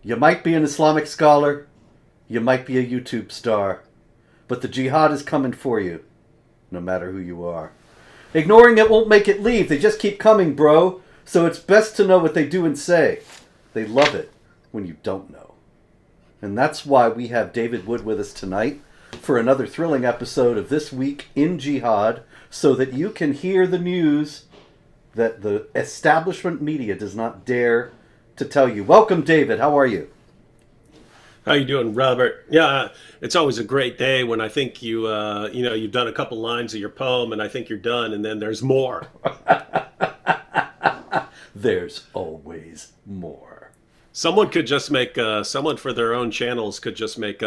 You might be an Islamic scholar, you might be a YouTube star, but the jihad is coming for you, no matter who you are. Ignoring it won't make it leave. They just keep coming, bro. So it's best to know what they do and say. They love it when you don't know. And that's why we have David Wood with us tonight for another thrilling episode of This Week in Jihad, so that you can hear the news that the establishment media does not dare to tell you. Welcome, David. How are you? How you doing, Robert? Yeah, it's always a great day when I think you've done a couple lines of your poem, and I think you're done, and then there's more. There's always more. Someone could just make someone for their own channels could just make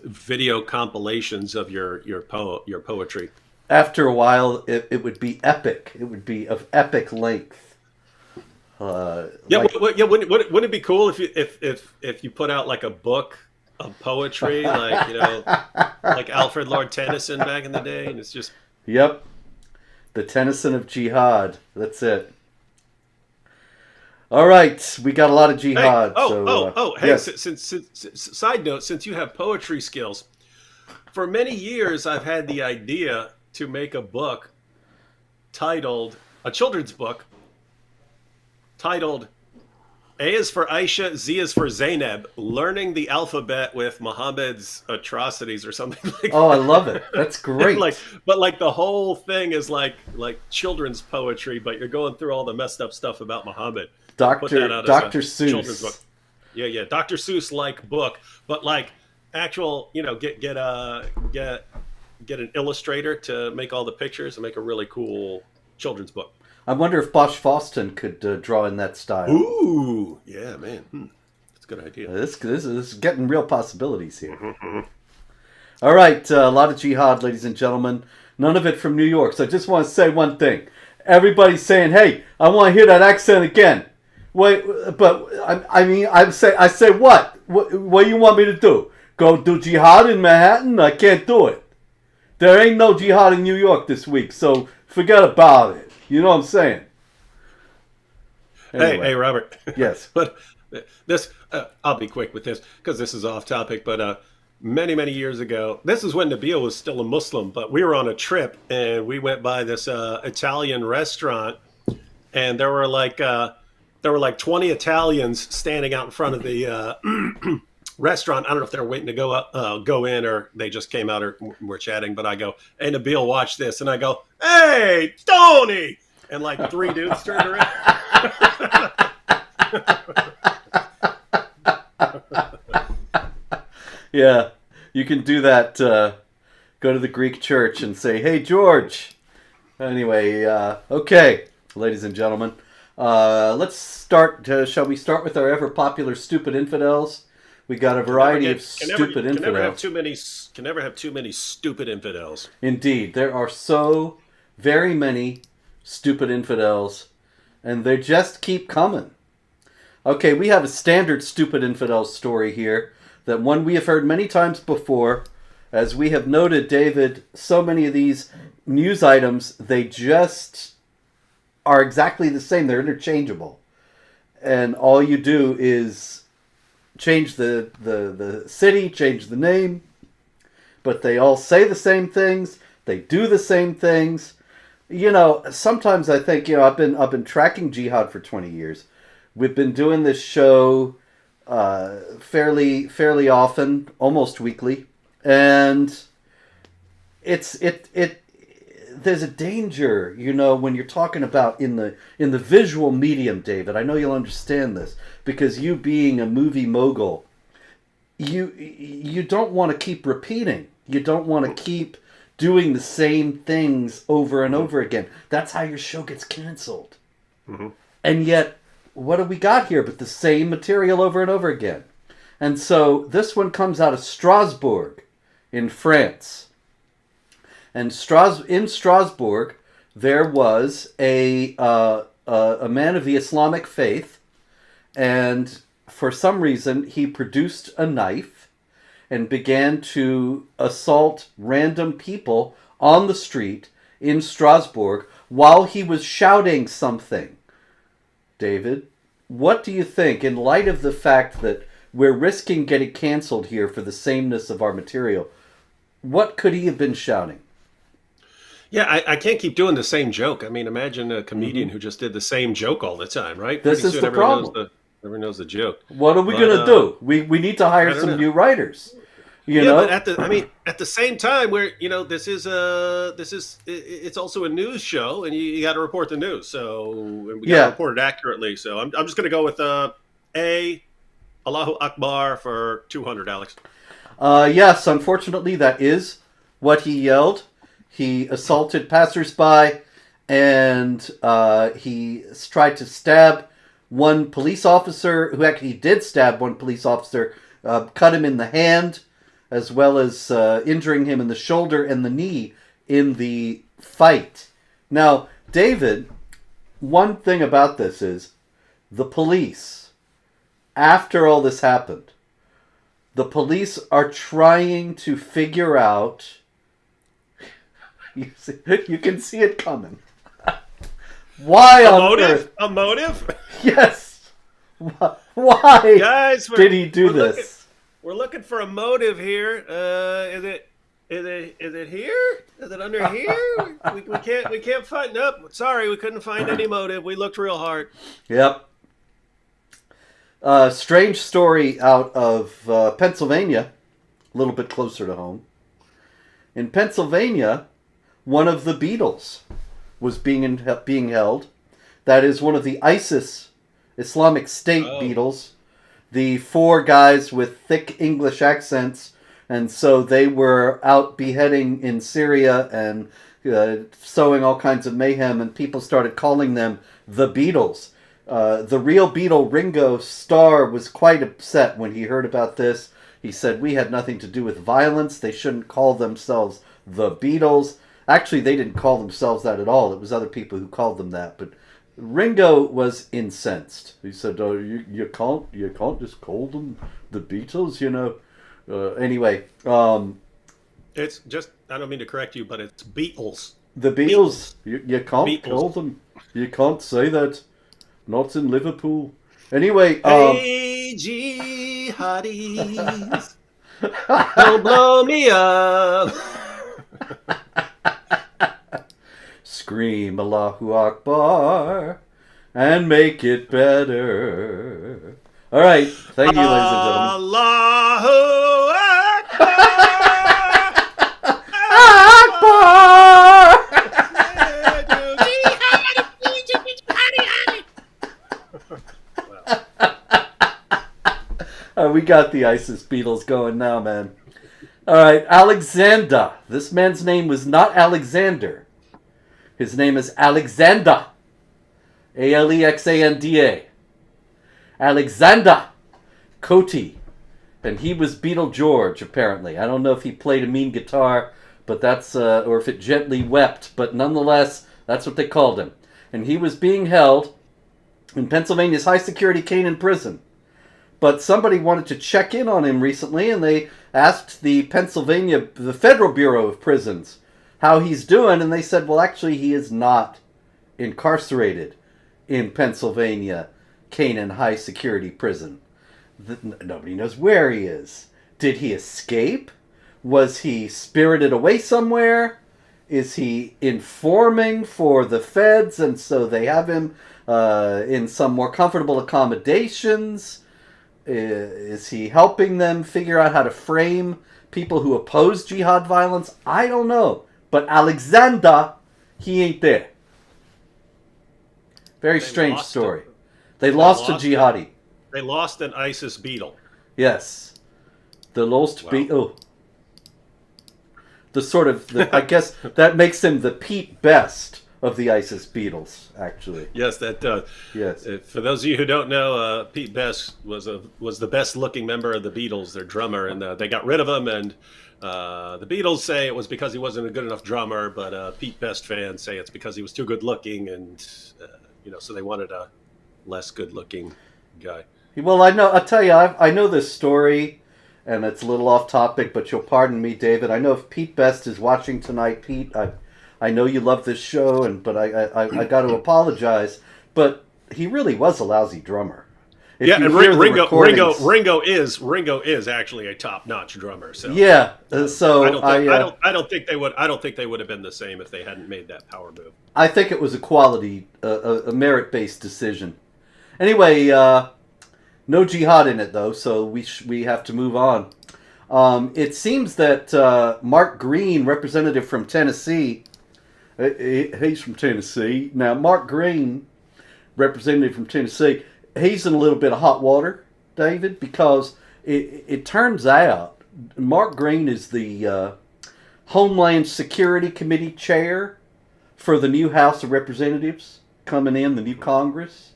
video compilations of your poetry. After a while, it would be epic. It would be of epic length. Wouldn't it be cool if you put out like a book of poetry, like Alfred Lord Tennyson back in the day, and it's just Yep, the Tennyson of Jihad. That's it. All right, we got a lot of jihad. Hey, yes. since side note, since you have poetry skills, for many years I've had the idea to make a book a children's book titled A is for Aisha, Z is for Zainab, Learning the Alphabet with Muhammad's Atrocities or something like that. Oh, I love it. That's great. But the whole thing is like children's poetry, but you're going through all the messed up stuff about Muhammad. Dr. Seuss. Book. Yeah, Dr. Seuss like book, but like actual, get an illustrator to make all the pictures and make a really cool children's book. I wonder if Bosch Fawston could draw in that style. Ooh, yeah, man. That's a good idea. This is getting real possibilities here. Mm-hmm. All right, a lot of jihad, ladies and gentlemen. None of it from New York. So I just want to say one thing. Everybody's saying, "Hey, I want to hear that accent again." Wait, but I say what? What do you want me to do? Go do jihad in Manhattan? I can't do it. There ain't no jihad in New York this week, so forget about it. You know what I'm saying? Anyway. Hey, Robert. Yes. But this, I'll be quick with this because this is off topic. But many, many years ago, this is when Nabil was still a Muslim. But we were on a trip and we went by this Italian restaurant, and there were like 20 Italians standing out in front of the restaurant. I don't know if they were waiting to go in, or they just came out or were chatting. But I go, "Hey, Nabil, watch this," and I go, "Hey, Tony!" And like 3 dudes turned around. Yeah, you can do that. Go to the Greek church and say, "Hey, George." Anyway, okay, ladies and gentlemen, let's start. Shall we start with our ever popular stupid infidels? We got a variety of stupid infidels. Can never have too many stupid infidels. Indeed, there are so very many stupid infidels, and they just keep coming. Okay, we have a standard stupid infidel story here, that one we have heard many times before. As we have noted, David, so many of these news items, they just are exactly the same. They're interchangeable. And all you do is change the city, change the name, but they all say the same things. They do the same things. Sometimes I think, I've been tracking jihad for 20 years. We've been doing this show fairly often, almost weekly, and there's a danger, when you're talking about in the visual medium, David. I know you'll understand this because you being a movie mogul, you don't want to keep repeating. You don't want to keep doing the same things over and over again. That's how your show gets canceled. Mm-hmm. And yet, what do we got here but the same material over and over again? And so this one comes out of Strasbourg in France. And in Strasbourg, there was a man of the Islamic faith, and for some reason, he produced a knife and began to assault random people on the street in Strasbourg while he was shouting something. David, what do you think, in light of the fact that we're risking getting canceled here for the sameness of our material. What could he have been shouting? Yeah, I can't keep doing the same joke. I mean, imagine a comedian who just did the same joke all the time, right? This Pretty is soon the everyone problem. everyone knows the joke. What are we But going to do? We need to hire I don't some know. new writers. You Yeah, know? but at the same time, where it's also a news show, and you got to report the news. So and we got to Yeah. report it accurately. So I'm just going to go with Allahu Akbar for 200, Alex. Yes, unfortunately, that is what he yelled. He assaulted passersby, and he tried to stab one police officer, who actually did stab one police officer, cut him in the hand, as well as injuring him in the shoulder and the knee in the fight. Now, David, one thing about this is the police, after all this happened, the police are trying to figure out. You can see it coming. Why on earth? A motive? Yes. Why Guys, did he do this? We're looking for a motive here. Is it here? Is it under here? We can't find. Nope. Sorry, we couldn't find any motive. We looked real hard. Yep. Strange story out of Pennsylvania, a little bit closer to home. In Pennsylvania, one of the Beatles was being held. That is one of the ISIS, Islamic State Beatles, the four guys with thick English accents, and so they were out beheading in Syria and sowing all kinds of mayhem, and people started calling them the Beatles. The real Beatle, Ringo Starr, was quite upset when he heard about this. He said, we had nothing to do with violence. They shouldn't call themselves the Beatles. Actually, they didn't call themselves that at all. It was other people who called them that. But Ringo was incensed. He said, "Oh, you can't just call them the Beatles, you know." Anyway, It's just, I don't mean to correct you, but it's Beatles. the Beatles. You can't Beatles. call them. You can't say that. Not in Liverpool. Anyway, Hey, jihadis, don't blow me up. scream Allahu Akbar and make it better. All right, thank you, ladies and gentlemen. Allahu We got the ISIS Beatles going now, man. All right, Alexander. This man's name was not Alexander. His name is Alexander. Alexanda. Alexander Cote. And he was Beatle George, apparently. I don't know if he played a mean guitar, but that's, or if it gently wept, but nonetheless, that's what they called him. And he was being held in Pennsylvania's high-security Canaan prison. But somebody wanted to check in on him recently, and they asked the Federal Bureau of Prisons, how he's doing, and they said, well, actually, he is not incarcerated in Pennsylvania Canaan High Security Prison. Nobody knows where he is. Did he escape? Was he spirited away somewhere? Is he informing for the feds, and so they have him in some more comfortable accommodations? Is he helping them figure out how to frame people who oppose jihad violence? I don't know. But Alexander, he ain't there. Very strange story. They lost a jihadi. They lost an ISIS Beatle. Yes. The lost Beatle. The sort of, I guess that makes him the Pete Best of the ISIS Beatles, actually. Yes, that does. Yes. For those of you who don't know, Pete Best was the best looking member of the Beatles, their drummer, and they got rid of him. And the Beatles say it was because he wasn't a good enough drummer, but Pete Best fans say it's because he was too good looking, and so they wanted a less good looking guy. Well, I'll tell you, I know this story, and it's a little off topic, but you'll pardon me, David. I know if Pete Best is watching tonight, Pete, I know you love this show, but I got to apologize. But he really was a lousy drummer. If Yeah, you and hear the Ringo recordings, Ringo is actually a top-notch drummer. So yeah. So I don't think they would have been the same if they hadn't made that power move. I think it was a quality, a merit-based decision. Anyway, no jihad in it though, so we have to move on. It seems that Mark Green, representative from Tennessee, he's from Tennessee. Now, Mark Green, representative from Tennessee, he's in a little bit of hot water, David, because it turns out Mark Green is the Homeland Security Committee chair for the new House of Representatives coming in, the new Congress.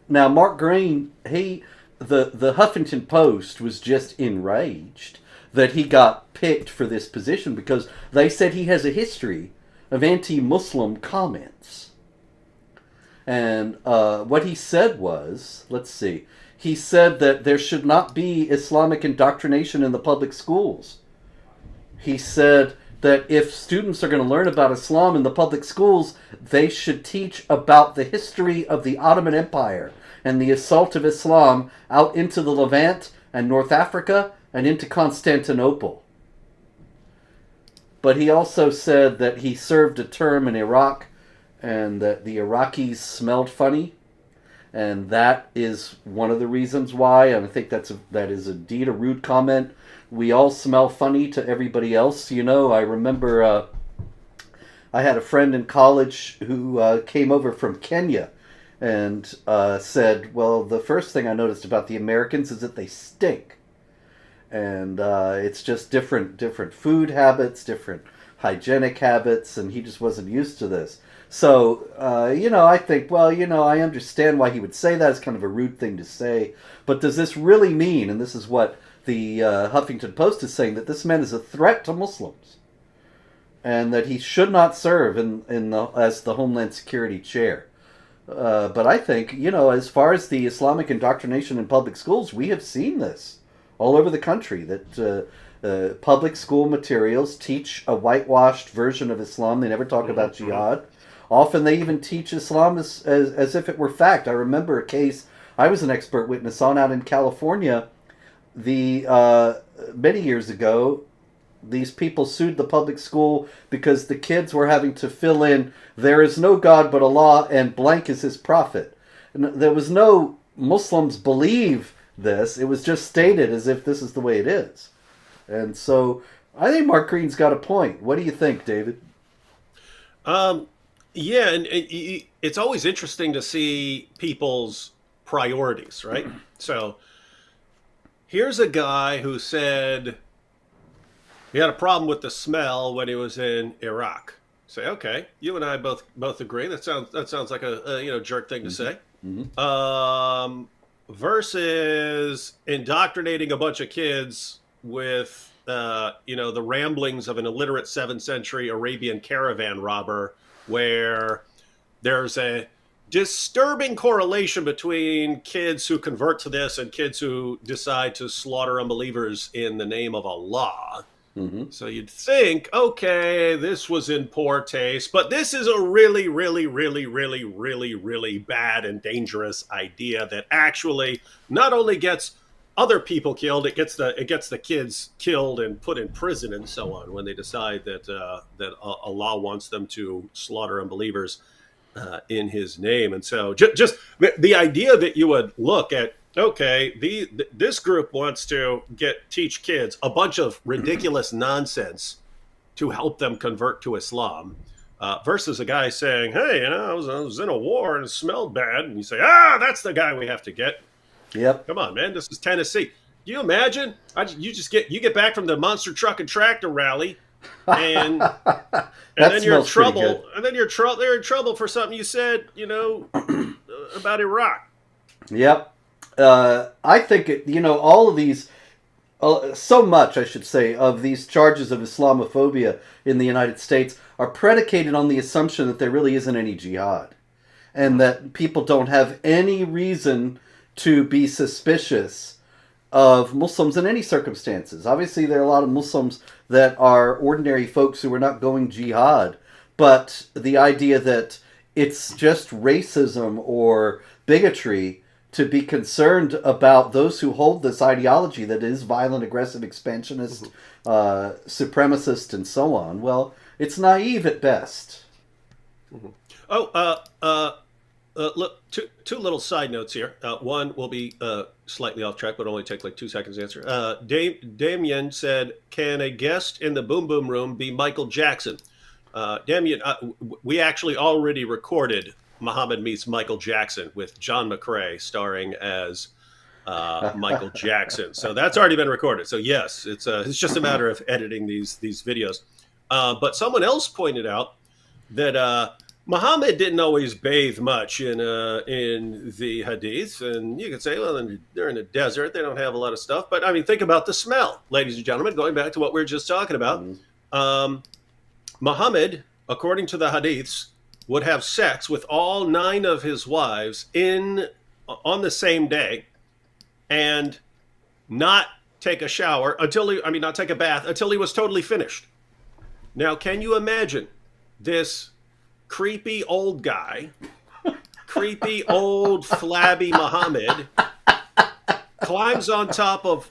Now, Mark Green, the Huffington Post was just enraged that he got picked for this position because they said he has a history of anti-Muslim comments. And what he said was, let's see, he said that there should not be Islamic indoctrination in the public schools. He said that if students are going to learn about Islam in the public schools, they should teach about the history of the Ottoman Empire and the assault of Islam out into the Levant and North Africa and into Constantinople. But he also said that he served a term in Iraq and that the Iraqis smelled funny. And that is one of the reasons why, and I think that is indeed a rude comment. We all smell funny to everybody else. You know, I remember I had a friend in college who came over from Kenya and said, well, the first thing I noticed about the Americans is that they stink. And it's just different food habits, different hygienic habits, and he just wasn't used to this. So, I think, I understand why he would say that. It's kind of a rude thing to say. But does this really mean, and this is what the Huffington Post is saying, that this man is a threat to Muslims? And that he should not serve as the Homeland Security chair? But I think, as far as the Islamic indoctrination in public schools, we have seen this all over the country, that public school materials teach a whitewashed version of Islam. They never talk about jihad. Often they even teach Islam as if it were fact. I remember a case I was an expert witness on out in California. Many years ago, these people sued the public school because the kids were having to fill in, there is no God but Allah and blank is his prophet. And there was no Muslims believe this. It was just stated as if this is the way it is. And so I think Mark Green's got a point. What do you think, David? Yeah, and it's always interesting to see people's priorities, right? So here's a guy who said he had a problem with the smell when he was in Iraq. Say, okay, you and I both agree. That sounds like a jerk thing to say. Mm-hmm. Versus indoctrinating a bunch of kids with the ramblings of an illiterate 7th century Arabian caravan robber, where there's a disturbing correlation between kids who convert to this and kids who decide to slaughter unbelievers in the name of Allah. Mm-hmm. So you'd think, okay, this was in poor taste, but this is a really, really, really, really, really, really bad and dangerous idea that actually not only gets other people killed, it gets the kids killed and put in prison and so on when they decide that Allah wants them to slaughter unbelievers in His name. And so just the idea that you would look at, okay, this group wants to teach kids a bunch of ridiculous nonsense to help them convert to Islam, versus a guy saying, hey, I was in a war and it smelled bad, and you say, that's the guy we have to get. Yep. Come on, man. This is Tennessee. Do you imagine? You get back from the monster truck and tractor rally, and then you're in trouble. And then they're in trouble for something you said, about Iraq. Yep. I think all of these, so much I should say, of these charges of Islamophobia in the United States are predicated on the assumption that there really isn't any jihad, and that people don't have any reason to be suspicious of Muslims in any circumstances. Obviously, there are a lot of Muslims that are ordinary folks who are not going jihad, but the idea that it's just racism or bigotry to be concerned about those who hold this ideology that is violent, aggressive, expansionist, supremacist, and so on. Well, it's naive at best. Look, two little side notes here. One will be slightly off track, but only take like 2 seconds to answer. Damien said, "Can a guest in the Boom Boom Room be Michael Jackson?" Damien, we actually already recorded Muhammad Meets Michael Jackson with John McCrae starring as Michael Jackson. So that's already been recorded. So yes, it's just a matter of editing these videos. But someone else pointed out that Muhammad didn't always bathe much in the Hadith, and you could say, well, they're in a desert; they don't have a lot of stuff. But I mean, think about the smell, ladies and gentlemen. Going back to what we were just talking about, Muhammad, according to the Hadiths, would have sex with all 9 of his wives on the same day, and not take a shower not take a bath until he was totally finished. Now, can you imagine this creepy old guy, creepy old flabby Muhammad, climbs on top of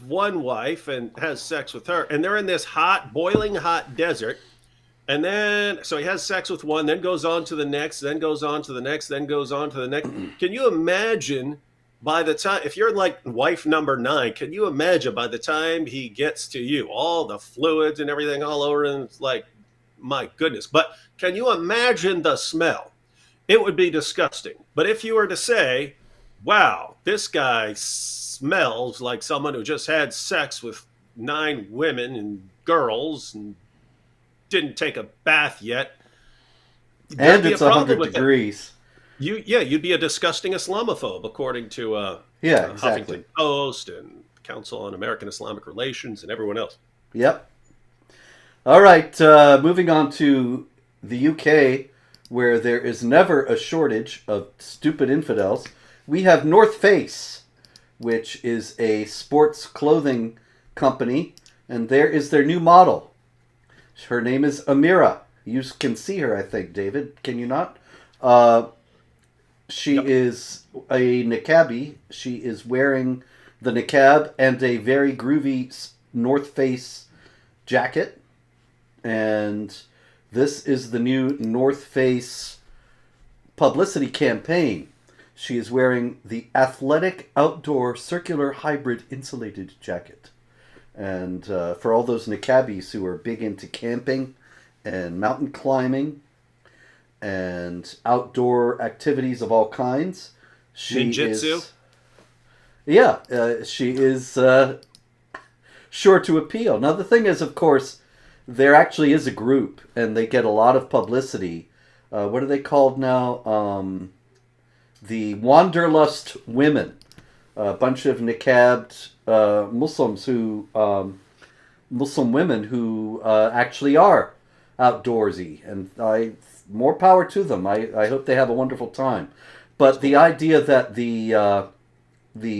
one wife and has sex with her, and they're in this hot, boiling hot desert, and then so he has sex with one, then goes on to the next, then goes on to the next, then goes on to the next. Can you imagine by the time, if you're like wife number 9, can you imagine by the time he gets to you, all the fluids and everything all over, and it's like, my goodness. But can you imagine the smell? It would be disgusting. But if you were to say, wow, this guy smells like someone who just had sex with 9 women and girls and didn't take a bath yet, and it's 100 degrees. You'd be a disgusting Islamophobe, according to exactly. Huffington Post and Council on American Islamic Relations and everyone else. Yep. All right, moving on to the UK, where there is never a shortage of stupid infidels. We have North Face, which is a sports clothing company, and there is their new model. Her name is Amira. You can see her, I think, David. Can you not? She is a niqabi. She is wearing the niqab and a very groovy North Face jacket. And this is the new North Face publicity campaign. She is wearing the athletic outdoor circular hybrid insulated jacket. And for all those niqabis who are big into camping and mountain climbing and outdoor activities of all kinds, she ninjutsu? She is sure to appeal. Now, the thing is, of course, there actually is a group, and they get a lot of publicity. What are they called now? The Wanderlust Women. A bunch of niqabbed Muslims Muslim women who actually are outdoorsy, and more power to them. I hope they have a wonderful time. But the idea that the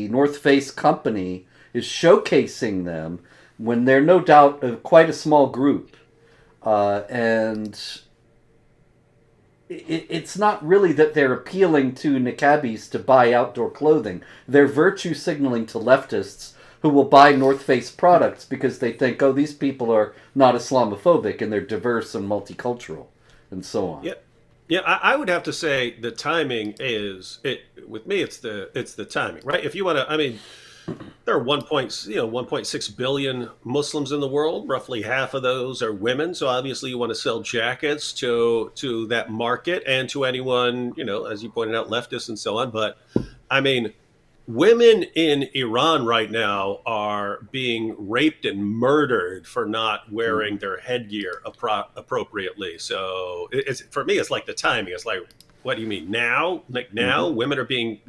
North Face company is showcasing them when they're no doubt quite a small group, and it's not really that they're appealing to niqabis to buy outdoor clothing. They're virtue signaling to leftists who will buy North Face products because they think, oh, these people are not Islamophobic and they're diverse and multicultural and so on. Yeah, I would have to say the timing is it. With me, it's the timing, right? If you want to, I mean, there are 1.6 billion Muslims in the world. Roughly half of those are women. So obviously, you want to sell jackets to that market and to anyone, as you pointed out, leftists and so on. But I mean, women in Iran right now are being raped and murdered for not wearing their headgear appropriately. So for me, it's like the timing. It's like, what do you mean now? Like now, women are being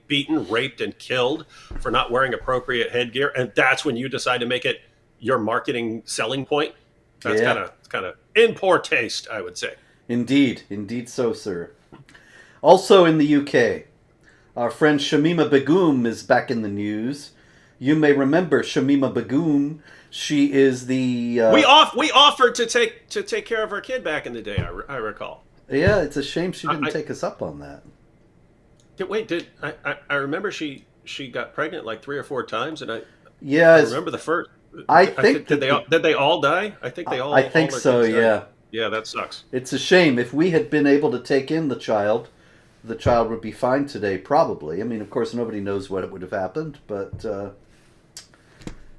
beaten, raped, and killed for not wearing appropriate headgear, and that's when you decide to make it your marketing selling point. That's kind of in poor taste, I would say. Indeed so, sir. Also in the UK, our friend Shamima Begum is back in the news. You may remember Shamima Begum. She is the we offered to take care of our kid back in the day. I recall. Yeah, it's a shame she didn't take us up on that. Wait, I remember she got pregnant like 3 or 4 times, and I Yes, remember the first. I I think think that did they all die? I think they I all think their so. kids died. Yeah, Yeah, that sucks. it's a shame. If we had been able to take in the child would be fine today. Probably. I mean, of course, nobody knows what would have happened, but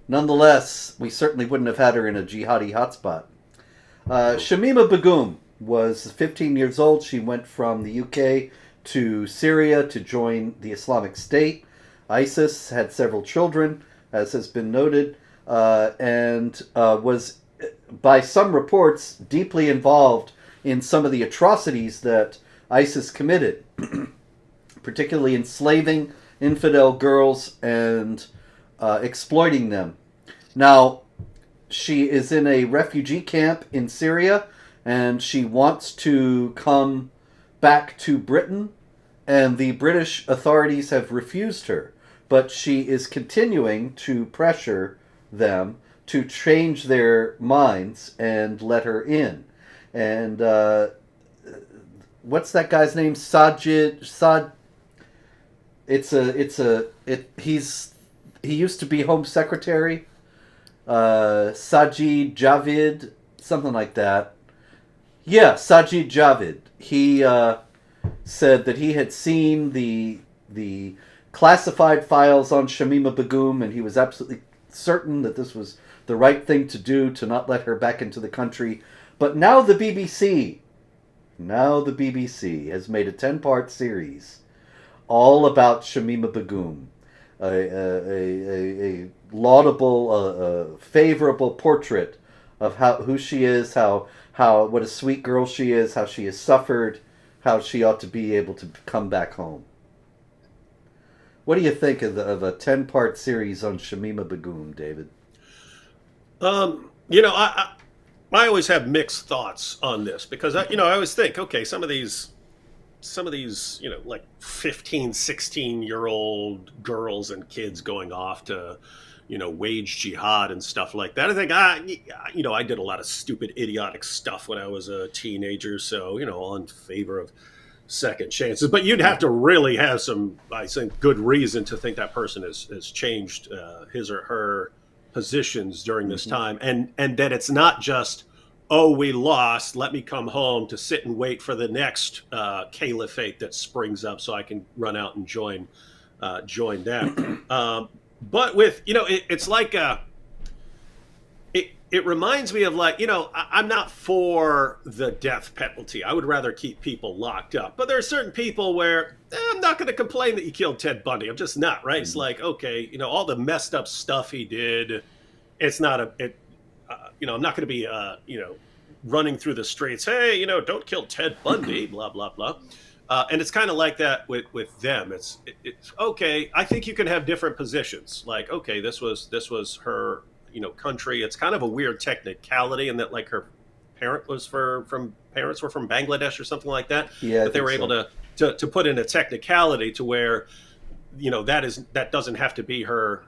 nonetheless, we certainly wouldn't have had her in a jihadi hotspot. Shamima Begum was 15 years old. She went from the UK to Syria to join the Islamic State. ISIS had several children, as has been noted, and was, by some reports, deeply involved in some of the atrocities that ISIS committed, particularly enslaving infidel girls and exploiting them. Now, she is in a refugee camp in Syria, and she wants to come back to Britain, and the British authorities have refused her. But she is continuing to pressure them to change their minds and let her in. And what's that guy's name? He used to be Home Secretary. Sajid Javid, something like that. Yeah, Sajid Javid. He said that he had seen the classified files on Shamima Begum, and he was absolutely certain that this was the right thing to do to not let her back into the country. But now the BBC has made a 10-part series all about Shamima Begum, a laudable, favorable portrait of who she is, how what a sweet girl she is, how she has suffered, how she ought to be able to come back home. What do you think of a 10-part series on Shamima Begum, David? You know, I always have mixed thoughts on this because I always think, okay, some of these, like 15, 16-year-old girls and kids going off to, wage jihad and stuff like that. I think, I did a lot of stupid, idiotic stuff when I was a teenager. So, all in favor of second chances. But you'd have to really have some, I think, good reason to think that person has changed his or her positions during this time. And that it's not just, oh, we lost, let me come home to sit and wait for the next caliphate that springs up so I can run out and join them. But with, it's like, it reminds me of like, I'm not for the death penalty. I would rather keep people locked up. But there are certain people where I'm not going to complain that you killed Ted Bundy. I'm just not, right? It's like, okay, all the messed up stuff he did, it's not I'm not going to be, running through the streets, hey, don't kill Ted Bundy, blah, blah, blah. And it's kind of like that with them. It's okay. I think you can have different positions. Like, okay, this was her, country. It's kind of a weird technicality in that like her parents were from Bangladesh or something like that. Yeah, but they were able to put in a technicality to where, that doesn't have to be her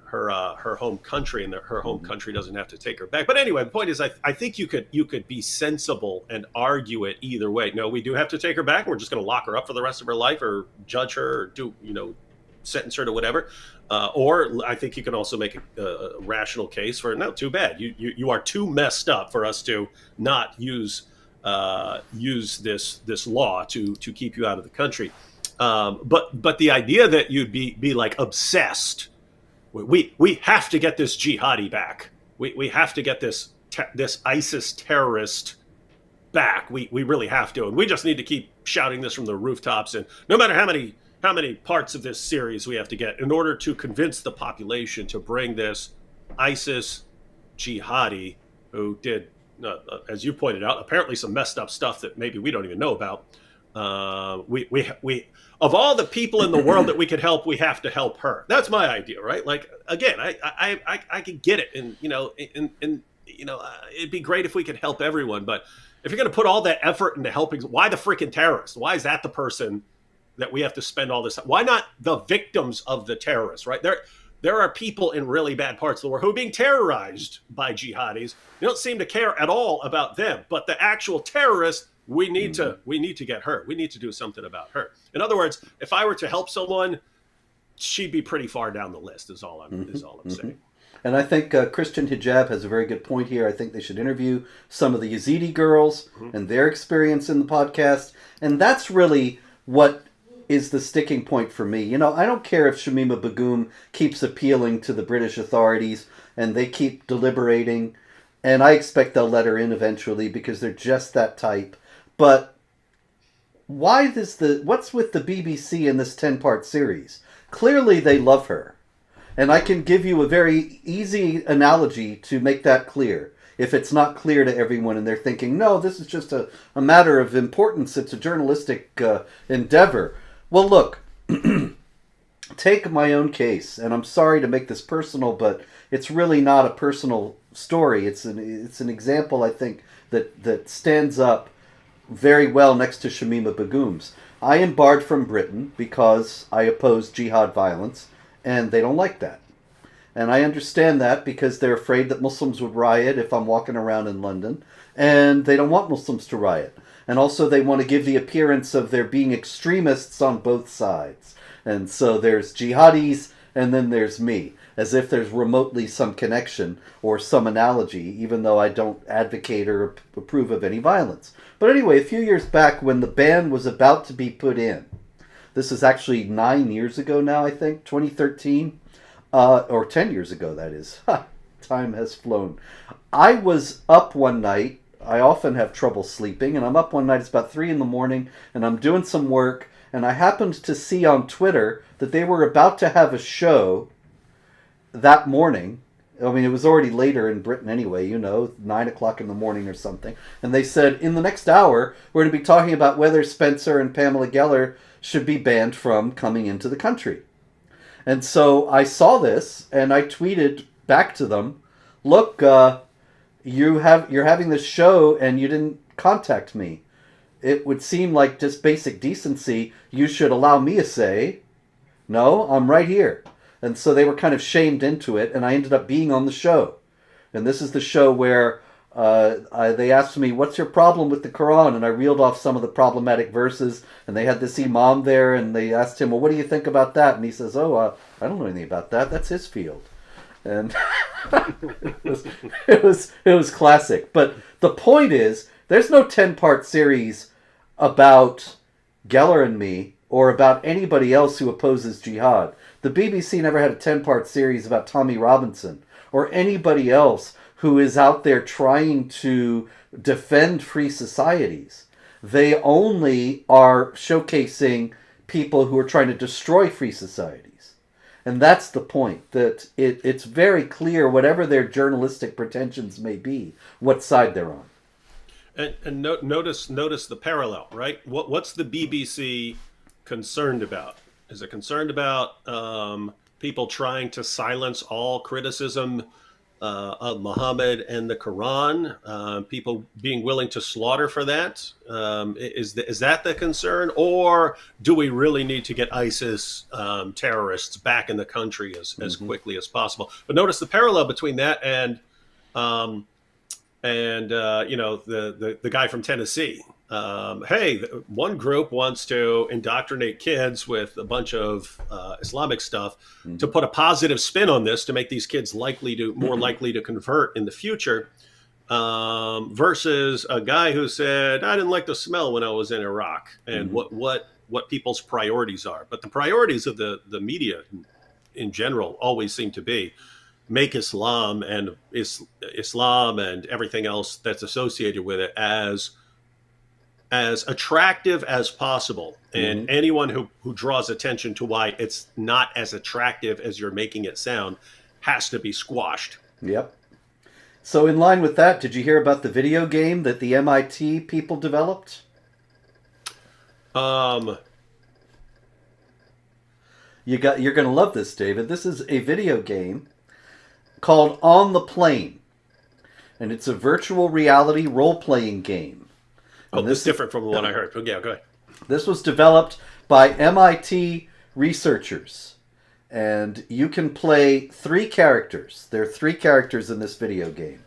home country, and that her home country doesn't have to take her back. But anyway, the point is, I think you could be sensible and argue it either way. No, we do have to take her back, and we're just going to lock her up for the rest of her life, or judge her, or do sentence her to whatever. Or I think you can also make a rational case for, no, too bad. You are too messed up for us to not use this law to keep you out of the country. But the idea that you'd be like obsessed, we have to get this jihadi back. We have to get this ISIS terrorist back. We really have to, and we just need to keep shouting this from the rooftops. And no matter how many parts of this series we have to get in order to convince the population to bring this ISIS jihadi who did, as you pointed out, apparently some messed up stuff that maybe we don't even know about. We of all the people in the world that we could help, we have to help her. That's my idea, right? Like, again, I could get it, and it'd be great if we could help everyone. But if you're going to put all that effort into helping, why the freaking terrorists? Why is that the person that we have to spend all this time? Why not the victims of the terrorists, right? There are people in really bad parts of the world who are being terrorized by jihadis. You don't seem to care at all about them, but the actual terrorists, we need to get her. We need to do something about her. In other words, if I were to help someone, she'd be pretty far down the list. Is all I'm saying. And I think Christian Hijab has a very good point here. I think they should interview some of the Yazidi girls and their experience in the podcast. And that's really what is the sticking point for me. I don't care if Shamima Begum keeps appealing to the British authorities and they keep deliberating. And I expect they'll let her in eventually because they're just that type. But what's with the BBC in this 10-part series? Clearly they love her. And I can give you a very easy analogy to make that clear. If it's not clear to everyone and they're thinking, no, this is just a matter of importance, it's a journalistic endeavor. Well, look, take my own case, and I'm sorry to make this personal, but it's really not a personal story. It's an example, I think, that stands up very well next to Shamima Begum's. I am barred from Britain because I oppose jihad violence, and they don't like that. And I understand that because they're afraid that Muslims would riot if I'm walking around in London, and they don't want Muslims to riot. And also they want to give the appearance of there being extremists on both sides. And so there's jihadis, and then there's me, as if there's remotely some connection or some analogy, even though I don't advocate or approve of any violence. But anyway, a few years back when the ban was about to be put in, this is actually 9 years ago now, I think, 2013, or 10 years ago, that is. Time has flown. I was up one night. I often have trouble sleeping, and I'm up one night. It's about 3 in the morning, and I'm doing some work, and I happened to see on Twitter that they were about to have a show that morning. I mean, it was already later in Britain anyway, 9 o'clock in the morning or something. And they said, in the next hour, we're going to be talking about whether Spencer and Pamela Geller should be banned from coming into the country. And so I saw this, and I tweeted back to them, look, you're having this show, and you didn't contact me. It would seem like just basic decency. You should allow me a say. No, I'm right here. And so they were kind of shamed into it, and I ended up being on the show. And this is the show where they asked me, what's your problem with the Quran? And I reeled off some of the problematic verses, and they had this imam there, and they asked him, well, what do you think about that? And he says, I don't know anything about that. That's his field. And it was classic. But the point is, there's no 10-part series about Geller and me, or about anybody else who opposes jihad. The BBC never had a 10-part series about Tommy Robinson, or anybody else who is out there trying to defend free societies. They only are showcasing people who are trying to destroy free societies. And that's the point, that it's very clear, whatever their journalistic pretensions may be, what side they're on. And notice the parallel, right? What's the BBC concerned about? Is it concerned about people trying to silence all criticism of Muhammad and the Quran? People being willing to slaughter for that? Is that the concern? Or do we really need to get ISIS terrorists back in the country as quickly as possible? But notice the parallel between that and the guy from Tennessee. One group wants to indoctrinate kids with a bunch of Islamic stuff to put a positive spin on this to make these kids more likely to convert in the future, versus a guy who said, I didn't like the smell when I was in Iraq, and what people's priorities are. But the priorities of the media in general always seem to be make Islam and Islam and everything else that's associated with it as attractive as possible. And anyone who draws attention to why it's not as attractive as you're making it sound has to be squashed. Yep. So in line with that, did you hear about the video game that the MIT people developed? You're going to love this, David. This is a video game called On the Plane. And it's a virtual reality role-playing game. Oh, this is different from the one I heard. Yeah, go ahead. This was developed by MIT researchers. And you can play 3 characters. There are 3 characters in this video game.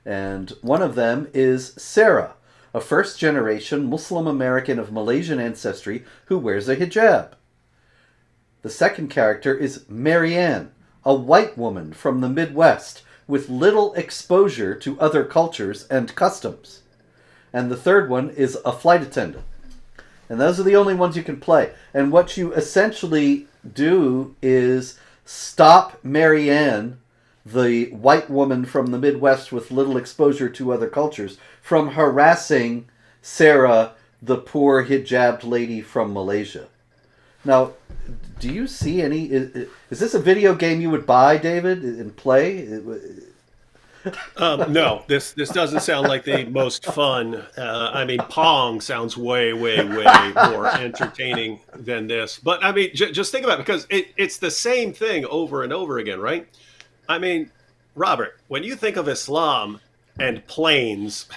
And one of them is Sarah, a first-generation Muslim American of Malaysian ancestry who wears a hijab. The second character is Marianne, a white woman from the Midwest with little exposure to other cultures and customs. And the third one is a flight attendant. And those are the only ones you can play. And what you essentially do is stop Marianne, the white woman from the Midwest with little exposure to other cultures, from harassing Sarah, the poor hijabbed lady from Malaysia. Now, do you see any... Is this a video game you would buy, David, and play? No, this doesn't sound like the most fun. I mean, Pong sounds way, way, way more entertaining than this. But I mean, just think about it, because it's the same thing over and over again, right? I mean, Robert, when you think of Islam and planes...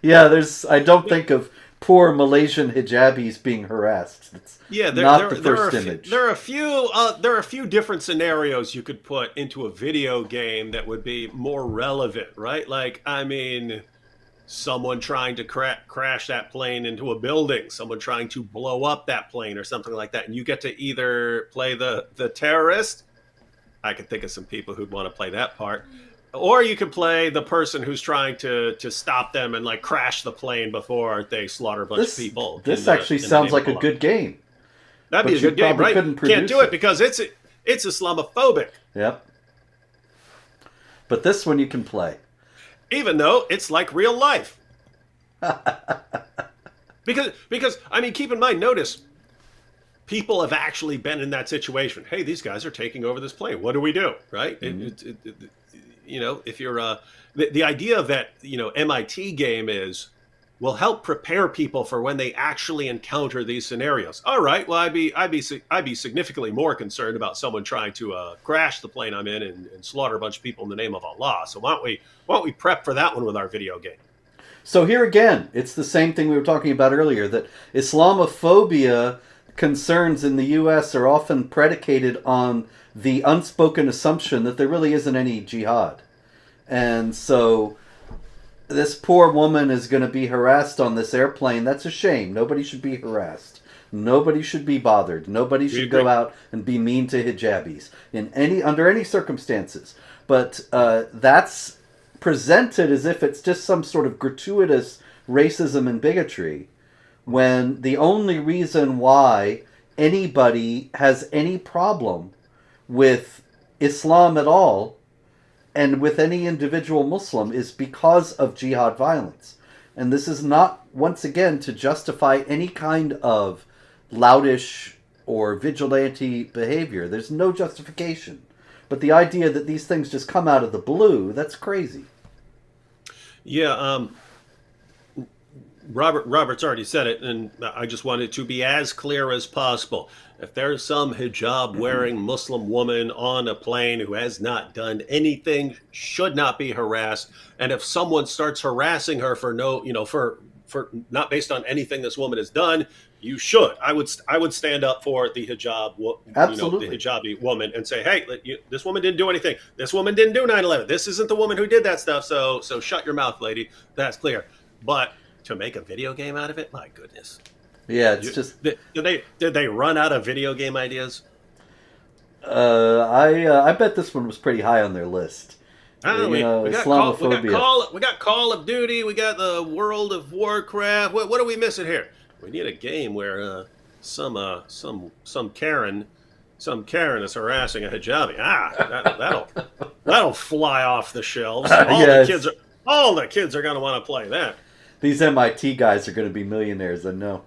Yeah, I don't think of poor Malaysian hijabis being harassed. That's not the first image. There are a few different scenarios you could put into a video game that would be more relevant, right? Like, I mean, someone trying to crash that plane into a building, someone trying to blow up that plane or something like that, and you get to either play the terrorist. I could think of some people who'd want to play that part. Or you could play the person who's trying to stop them and like crash the plane before they slaughter a bunch of people. This actually sounds like a good game. That'd be a good game, right? Can't do it because it's Islamophobic. Yep. But this one you can play. Even though it's like real life. Because I mean, keep in mind, notice, people have actually been in that situation. Hey, these guys are taking over this plane. What do we do, right? Mm-hmm. You know, if you're the idea of that, you know, MIT game will help prepare people for when they actually encounter these scenarios. All right, well, I'd be significantly more concerned about someone trying to crash the plane I'm in and slaughter a bunch of people in the name of Allah. So why don't we prep for that one with our video game? So here again, it's the same thing we were talking about earlier, that Islamophobia concerns in the U.S. are often predicated on the unspoken assumption that there really isn't any jihad. And so this poor woman is going to be harassed on this airplane. That's a shame. Nobody should be harassed. Nobody should be bothered. Nobody should go out and be mean to hijabis under any circumstances. But that's presented as if it's just some sort of gratuitous racism and bigotry, when the only reason why anybody has any problem with Islam at all and with any individual Muslim is because of jihad violence. And this is not, once again, to justify any kind of loutish or vigilante behavior. There's no justification. But the idea that these things just come out of the blue, that's crazy. Yeah, Robert's already said it, and I just wanted to be as clear as possible. If there's some hijab-wearing Muslim woman on a plane who has not done anything, should not be harassed, and if someone starts harassing her for for not based on anything this woman has done, you should. I would stand up for the hijab, Absolutely. The hijabi woman, and say, hey, this woman didn't do anything. This woman didn't do 9/11. This isn't the woman who did that stuff. So shut your mouth, lady. That's clear. But to make a video game out of it, my goodness. Yeah, it's just. Did they run out of video game ideas? I bet this one was pretty high on their list. We got Call of Duty. We got the World of Warcraft. What are we missing here? We need a game where some Karen is harassing a hijabi. That'll fly off the shelves. All the kids are going to want to play that. These MIT guys are going to be millionaires, I know.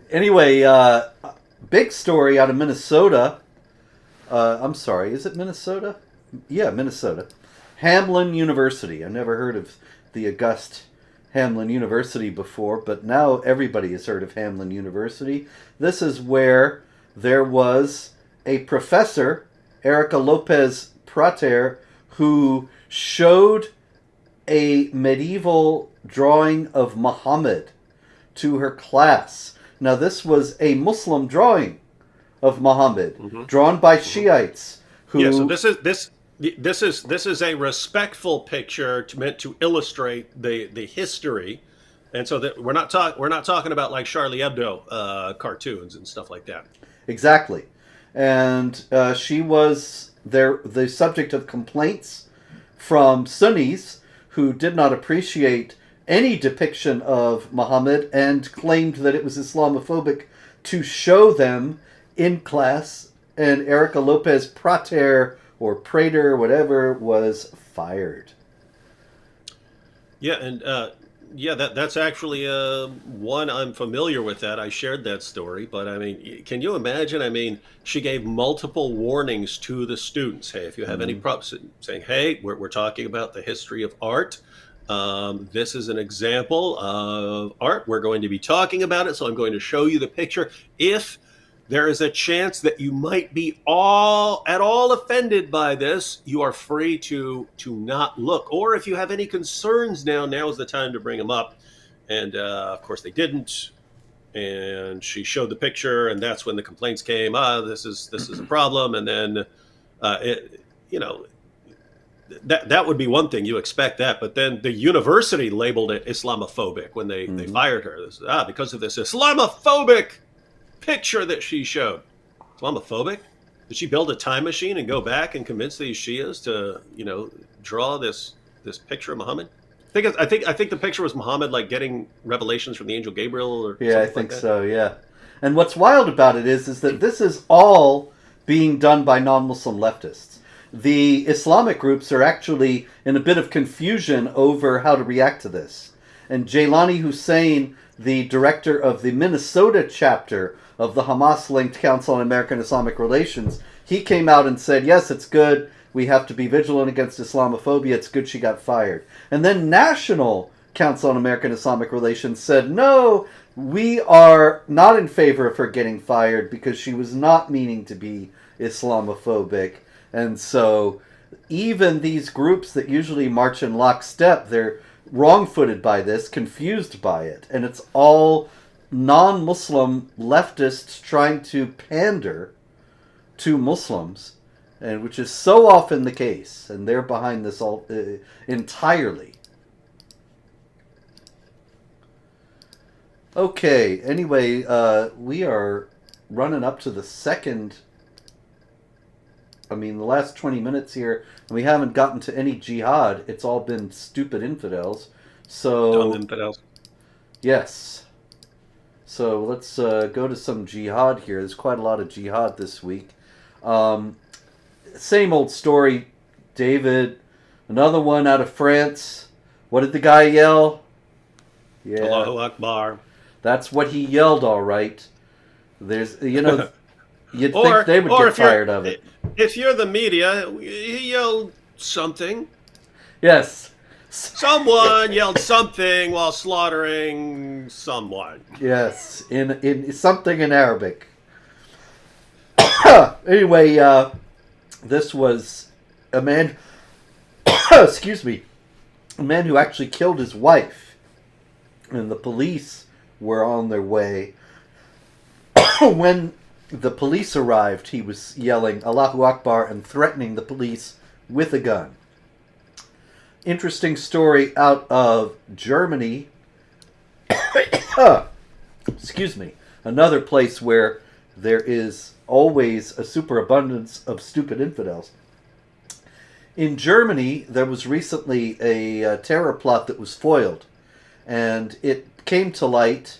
Anyway, big story out of Minnesota. I'm sorry, is it Minnesota? Yeah, Minnesota. Hamlin University. I've never heard of the august Hamlin University before, but now everybody has heard of Hamlin University. This is where there was a professor, Erica Lopez Prater, who showed a medieval drawing of Muhammad to her class. Now, this was a Muslim drawing of Muhammad, drawn by Shiites. Who... Yeah, so this This is a respectful picture meant to illustrate the history, and so that we're not talking about like Charlie Hebdo cartoons and stuff like that. Exactly. And she was the subject of complaints from Sunnis who did not appreciate any depiction of Muhammad and claimed that it was Islamophobic to show them in class. And Erica Lopez Prater, or Prater, whatever, was fired. Yeah, and that's actually one I'm familiar with. That I shared that story, but I mean, can you imagine? I mean, she gave multiple warnings to the students. Hey, if you have any props, saying, "Hey, we're talking about the history of art. This is an example of art. We're going to be talking about it, so I'm going to show you the picture. If there is a chance that you might be at all offended by this, you are free to not look. Or if you have any concerns now is the time to bring them up." And of course they didn't. And she showed the picture, and that's when the complaints came. This is a problem. And then, you know, that would be one thing. You expect that, but then the university labeled it Islamophobic when they fired her. Because of this Islamophobic picture that she showed. Islamophobic? Did she build a time machine and go back and convince these Shias to, draw this picture of Muhammad? I think the picture was Muhammad like getting revelations from the angel Gabriel, or yeah, I think like so. Yeah, and what's wild about it is that this is all being done by non-Muslim leftists. The Islamic groups are actually in a bit of confusion over how to react to this. And Jailani Hussein, the director of the Minnesota chapter of the Hamas-linked Council on American Islamic Relations, he came out and said, yes, it's good. We have to be vigilant against Islamophobia. It's good she got fired. And then National Council on American Islamic Relations said, no, we are not in favor of her getting fired because she was not meaning to be Islamophobic. And so even these groups that usually march in lockstep, they're wrong-footed by this, confused by it. And it's all non-Muslim leftists trying to pander to Muslims, and which is so often the case. And they're behind this all entirely. Okay, anyway, we are running up to the last 20 minutes here, and we haven't gotten to any jihad. It's all been stupid infidels. So, dumb infidels. Yes. So let's go to some jihad here. There's quite a lot of jihad this week. Same old story, David. Another one out of France. What did the guy yell? Yeah. Allahu Akbar. That's what he yelled, all right. There's, you'd think they would get tired of it. If you're the media, he yelled something. Yes. Someone yelled something while slaughtering someone. Yes, in something in Arabic. Anyway, this was a man, excuse me, a man who actually killed his wife. And the police were on their way. When the police arrived, he was yelling Allahu Akbar and threatening the police with a gun. Interesting story out of Germany. Excuse me. Another place where there is always a superabundance of stupid infidels. In Germany, there was recently a terror plot that was foiled. And it came to light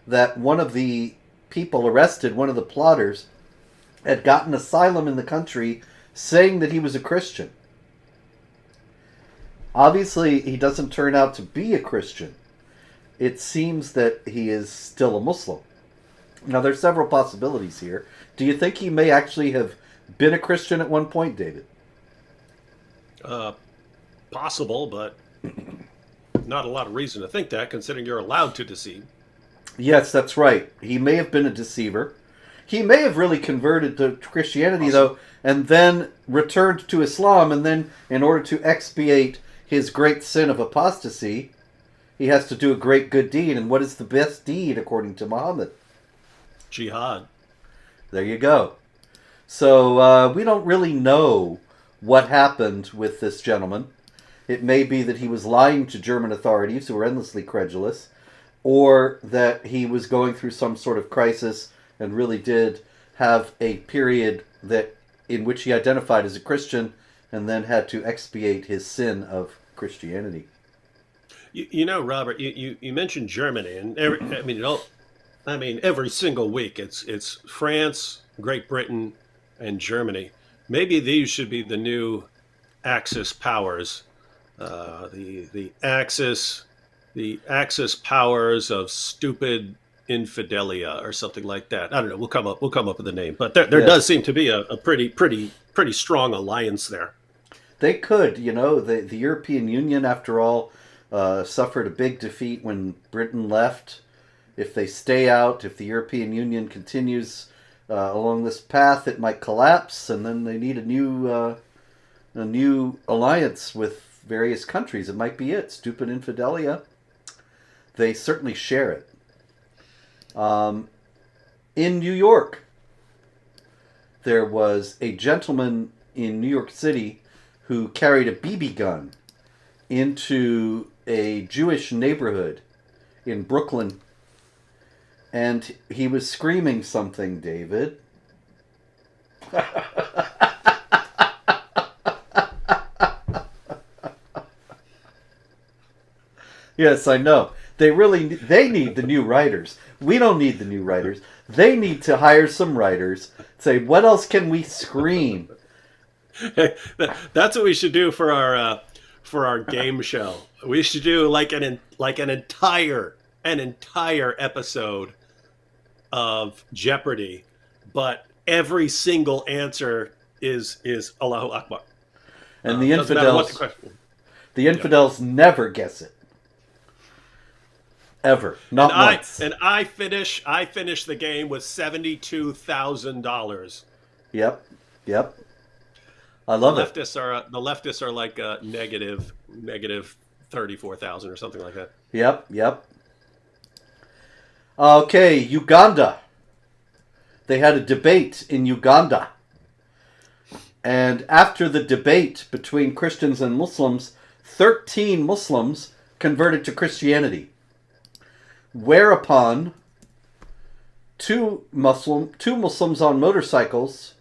that one of the people arrested, one of the plotters, had gotten asylum in the country saying that he was a Christian. Obviously, he doesn't turn out to be a Christian. It seems that he is still a Muslim. Now, there's several possibilities here. Do you think he may actually have been a Christian at one point, David? Possible, but not a lot of reason to think that, considering you're allowed to deceive. Yes, that's right. He may have been a deceiver. He may have really converted to Christianity, though, and then returned to Islam, and then, in order to expiate his great sin of apostasy, he has to do a great good deed. And what is the best deed according to Muhammad? Jihad. There you go. So we don't really know what happened with this gentleman. It may be that he was lying to German authorities who were endlessly credulous, or that he was going through some sort of crisis and really did have a period that in which he identified as a Christian and then had to expiate his sin of Christianity. You know, Robert, you mentioned Germany, and every single week it's France, Great Britain, and Germany. Maybe these should be the new Axis powers, the Axis powers of stupid infidelia or something like that. I don't know. We'll come up with a name, but there does seem to be a pretty strong alliance there. They could, the European Union, after all, suffered a big defeat when Britain left. If they stay out, if the European Union continues along this path, it might collapse, and then they need a new alliance with various countries. It might be it. Stupid infidelia. They certainly share it. In New York, there was a gentleman in New York City who carried a BB gun into a Jewish neighborhood in Brooklyn, and he was screaming something, David. Yes, I know. They need the new writers. We don't need the new writers. They need to hire some writers. Say, what else can we scream? That's what we should do for our game show. We should do like an entire episode of Jeopardy, but every single answer is Allahu Akbar. And the infidels never guess it. Ever. Not once. I finish the game with $72,000. Yep. I love it. The leftists are like negative 34,000 or something like that. Yep. Okay, Uganda. They had a debate in Uganda. And after the debate between Christians and Muslims, 13 Muslims converted to Christianity. Whereupon two Muslims on motorcycles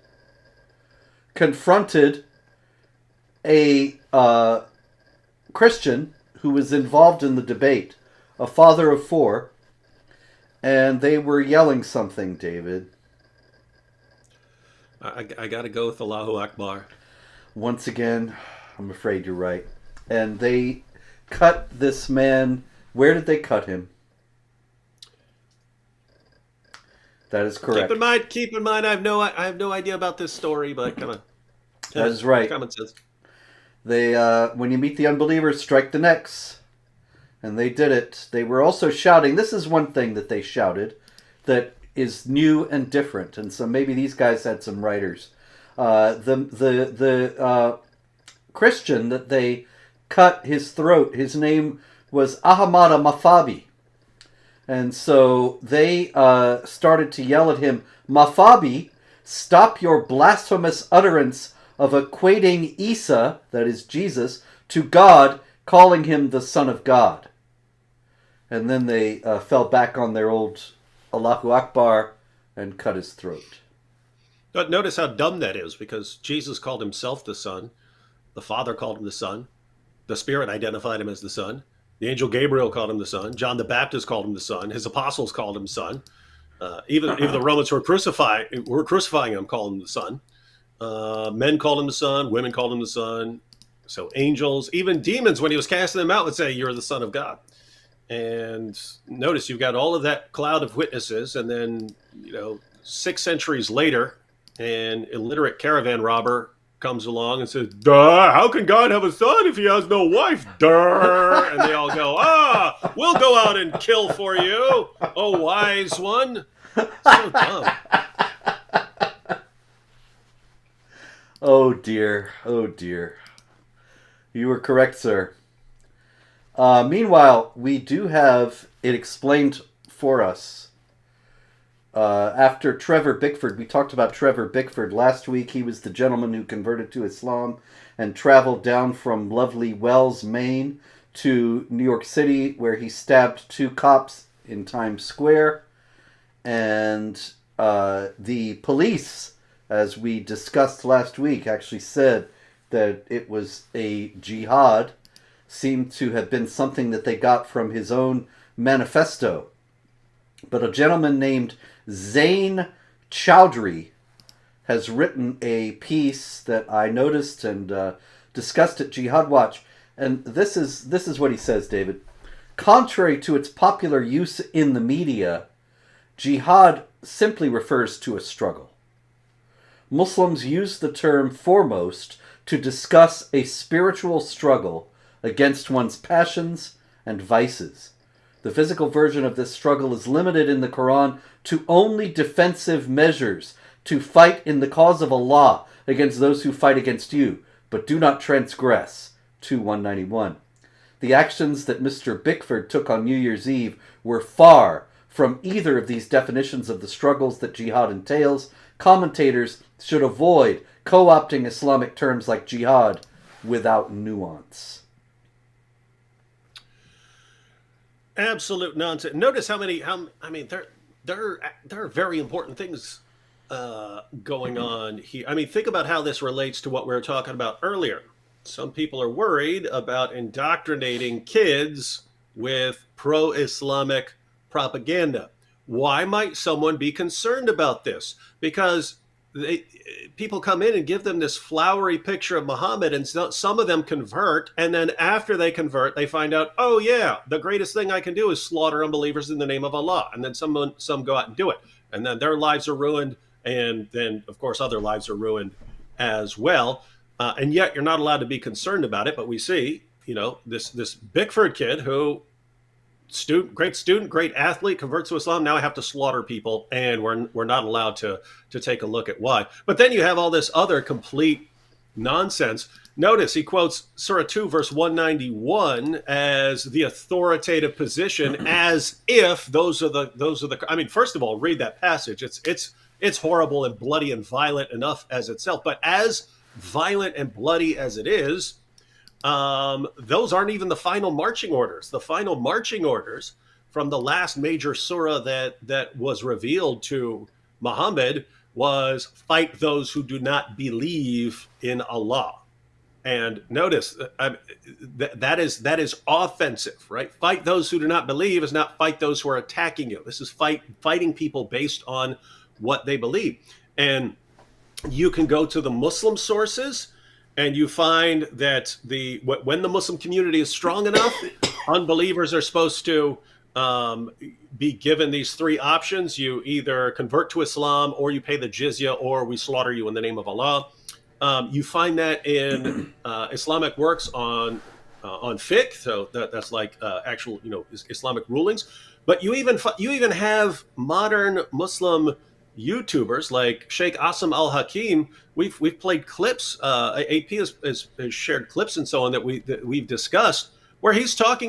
confronted a Christian who was involved in the debate, a father of four, and they were yelling something, David. I got to go with Allahu Akbar. Once again, I'm afraid you're right. And they cut this man. Where did they cut him? That is correct. Keep in mind. I have no idea about this story, but come on. That is right. Common sense. They, when you meet the unbelievers, strike the necks, and they did it. They were also shouting. This is one thing that they shouted, that is new and different. And so maybe these guys had some writers. The Christian that they cut his throat, his name was Ahmada Mafabi. And so they started to yell at him, Mafabi, stop your blasphemous utterance of equating Isa, that is Jesus, to God, calling him the Son of God. And then they fell back on their old Allahu Akbar and cut his throat. But notice how dumb that is, because Jesus called himself the Son. The Father called him the Son. The Spirit identified him as the Son. The angel Gabriel called him the Son. John the Baptist called him the Son. His apostles called him Son. Even the Romans who were crucifying him called him the Son. Men called him the Son. Women called him the Son. So angels, even demons, when he was casting them out, would say, "You're the Son of God." And notice you've got all of that cloud of witnesses, and then 6 centuries later, an illiterate caravan robber comes along and says, "Duh, how can God have a son if he has no wife? Duh." And they all go, "We'll go out and kill for you, oh wise one." So dumb. Oh dear. You were correct, sir. Meanwhile, we do have it explained for us after Trevor Bickford, we talked about Trevor Bickford last week. He was the gentleman who converted to Islam and traveled down from lovely Wells, Maine to New York City, where he stabbed 2 cops in Times Square. And the police, as we discussed last week, actually said that it was a jihad, seemed to have been something that they got from his own manifesto. But a gentleman named Zain Chowdhury has written a piece that I noticed and discussed at Jihad Watch. And this is what he says, David. Contrary to its popular use in the media, jihad simply refers to a struggle. Muslims use the term foremost to discuss a spiritual struggle against one's passions and vices. The physical version of this struggle is limited in the Quran to only defensive measures to fight in the cause of Allah against those who fight against you, but do not transgress. 2:191. The actions that Mr. Bickford took on New Year's Eve were far from either of these definitions of the struggles that jihad entails. Commentators should avoid co-opting Islamic terms like jihad without nuance. Absolute nonsense. Notice there are very important things going on here. I mean, think about how this relates to what we were talking about earlier. Some people are worried about indoctrinating kids with pro-Islamic propaganda. Why might someone be concerned about this? Because people come in and give them this flowery picture of Muhammad, and some of them convert, and then after they convert, they find out, oh yeah, the greatest thing I can do is slaughter unbelievers in the name of Allah. And then some go out and do it. And then their lives are ruined, and then, of course, other lives are ruined as well. And yet you're not allowed to be concerned about it. But we see, this Bickford kid who, great student, great athlete, converts to Islam. Now I have to slaughter people, and we're not allowed to take a look at why. But then you have all this other complete nonsense. Notice he quotes Surah 2, verse 191 as the authoritative position, as if those are the. I mean, first of all, read that passage. It's horrible and bloody and violent enough as itself, but as violent and bloody as it is, those aren't even the final marching orders. The final marching orders from the last major surah that was revealed to Muhammad was fight those who do not believe in Allah. And notice that is offensive, right? Fight those who do not believe is not fight those who are attacking you. This is fighting people based on what they believe. And you can go to the Muslim sources, and you find that when the Muslim community is strong enough, unbelievers are supposed to be given these 3 options. You either convert to Islam, or you pay the jizya, or we slaughter you in the name of Allah. You find that in Islamic works on fiqh, so that's like actual Islamic rulings. But you even have modern Muslim YouTubers like Sheikh Asim al-Hakim. We've played clips. AP has shared clips and so on that we've discussed, where he's talking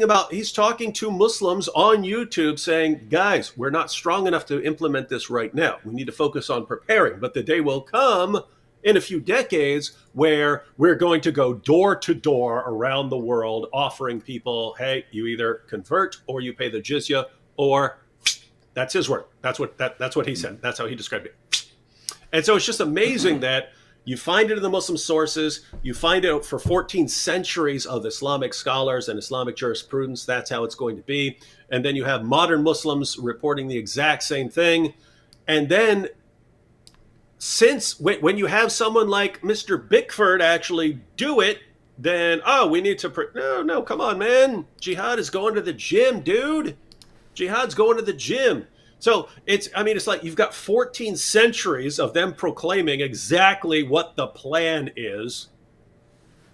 to Muslims on YouTube saying, guys, we're not strong enough to implement this right now. We need to focus on preparing. But the day will come in a few decades where we're going to go door to door around the world offering people, hey, you either convert or you pay the jizya, or that's his word. That's what he said. That's how he described it. And so it's just amazing that you find it in the Muslim sources. You find it for 14 centuries of Islamic scholars and Islamic jurisprudence. That's how it's going to be. And then you have modern Muslims reporting the exact same thing. And then when you have someone like Mr. Bickford actually do it, then, we need to... No, come on, man. Jihad is going to the gym, dude. Jihad's going to the gym. So it's like you've got 14 centuries of them proclaiming exactly what the plan is.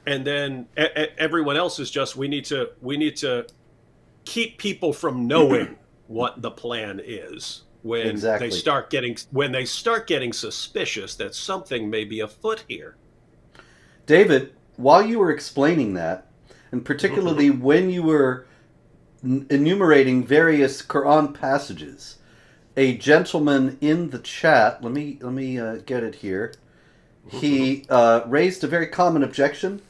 And then everyone else is just, we need to keep people from knowing what the plan is when they start getting suspicious that something may be afoot here. David, while you were explaining that, and particularly when you were enumerating various Quran passages, a gentleman in the chat. Let me get it here. He raised a very common objection,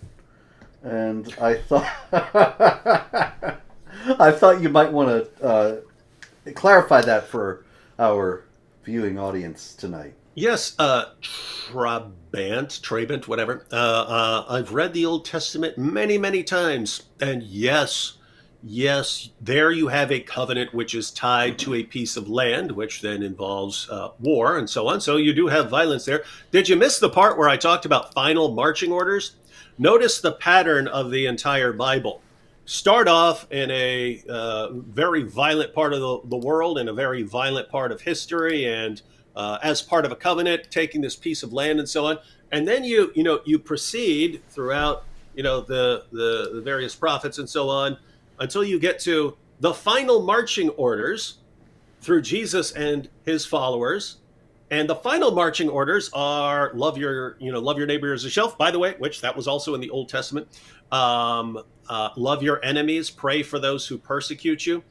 and I thought I thought you might want to clarify that for our viewing audience tonight. Yes, Trabant, whatever. I've read the Old Testament many, many times, and yes, there you have a covenant which is tied to a piece of land, which then involves war and so on. So you do have violence there. Did you miss the part where I talked about final marching orders? Notice the pattern of the entire Bible. Start off in a very violent part of the world, in a very violent part of history, and as part of a covenant, taking this piece of land and so on. And then you proceed throughout the various prophets and so on until you get to the final marching orders through Jesus and his followers. And the final marching orders are love your neighbor as yourself, by the way, which that was also in the Old Testament. Love your enemies, pray for those who persecute you.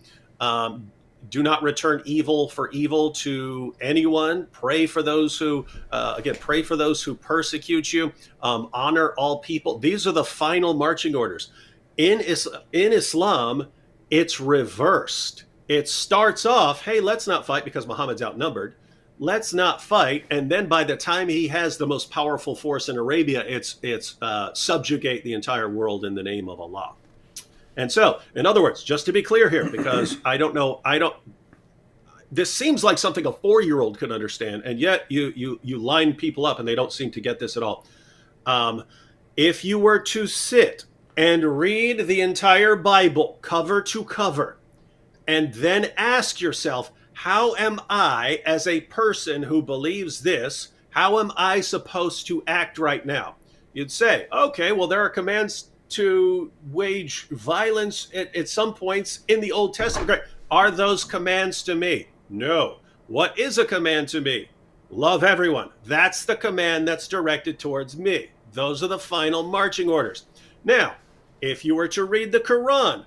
Do not return evil for evil to anyone. Pray for those who persecute you. Honor all people. These are the final marching orders. In Islam, it's reversed. It starts off, hey, let's not fight because Muhammad's outnumbered. Let's not fight. And then by the time he has the most powerful force in Arabia, it's subjugate the entire world in the name of Allah. And so, in other words, just to be clear here, because this seems like something a 4-year-old could understand, and yet you line people up and they don't seem to get this at all. If you were to sit and read the entire Bible cover to cover, and then ask yourself, how am I, as a person who believes this, how am I supposed to act right now? You'd say, okay, well, there are commands to wage violence at some points in the Old Testament. Great. Are those commands to me? No. What is a command to me? Love everyone. That's the command that's directed towards me. Those are the final marching orders. Now, if you were to read the Quran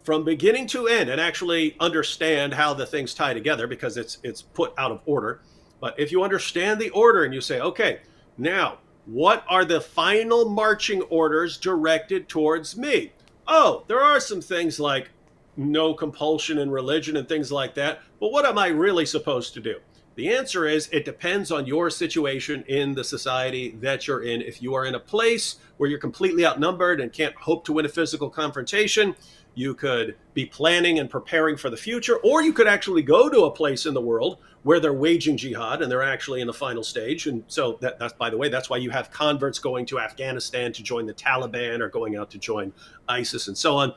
from beginning to end and actually understand how the things tie together, because it's put out of order, but if you understand the order and you say, okay, now, what are the final marching orders directed towards me? Oh, there are some things like no compulsion in religion and things like that. But what am I really supposed to do? The answer is it depends on your situation in the society that you're in. If you are in a place where you're completely outnumbered and can't hope to win a physical confrontation, you could be planning and preparing for the future, or you could actually go to a place in the world where they're waging jihad and they're actually in the final stage. And so that's, by the way, that's why you have converts going to Afghanistan to join the Taliban or going out to join ISIS and so on.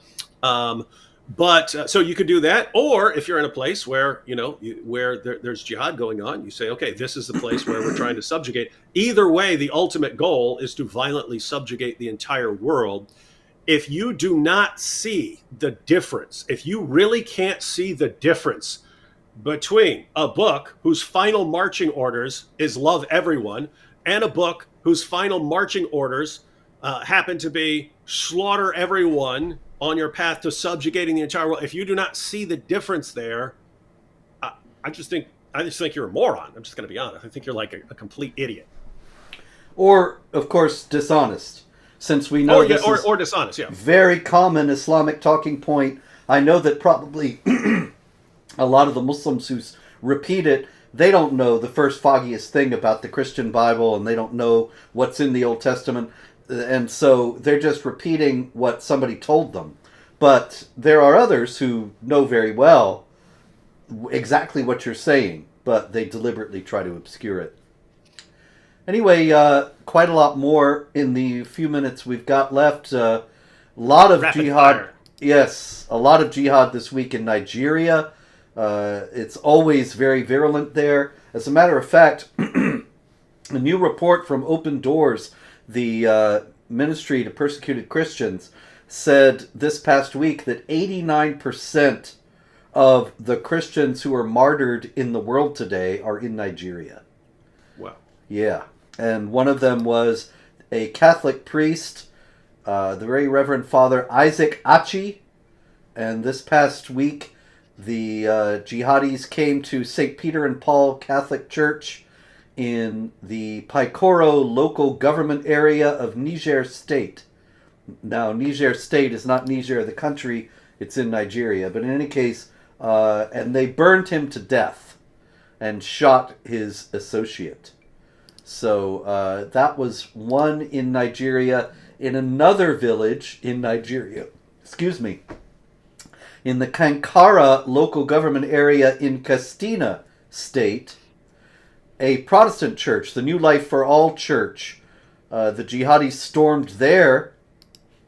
So you could do that, or if you're in a place where there's jihad going on, you say, okay, this is the place where we're trying to subjugate. Either way, the ultimate goal is to violently subjugate the entire world. If you do not see the difference, if you really can't see the difference between a book whose final marching orders is love everyone and a book whose final marching orders happen to be slaughter everyone on your path to subjugating the entire world, if you do not see the difference there, I just think you're a moron. I'm just going to be honest. I think you're like a complete idiot. Or, of course, dishonest. Since we know this is or dishonest, yeah. Very common Islamic talking point. I know that probably a lot of the Muslims who repeat it, they don't know the first foggiest thing about the Christian Bible, and they don't know what's in the Old Testament. And so they're just repeating what somebody told them. But there are others who know very well exactly what you're saying, but they deliberately try to obscure it. Anyway, quite a lot more in the few minutes we've got left. A lot of Rapid jihad. fire. Yes, a lot of jihad this week in Nigeria. It's always very virulent there. As a matter of fact, a new report from Open Doors, the ministry to persecuted Christians, said this past week that 89% of the Christians who are martyred in the world today are in Nigeria. Wow. Yeah. And one of them was a Catholic priest, the very Reverend Father Isaac Achi. And this past week, The jihadis came to St. Peter and Paul Catholic Church in the Paikoro local government area of Niger State. Now, Niger State is not Niger, the country, it's in Nigeria. But in any case, and they burned him to death and shot his associate. So that was one in Nigeria. In another village in Nigeria, in the Kankara local government area in Katsina State, a Protestant church, the New Life for All Church, the jihadis stormed there,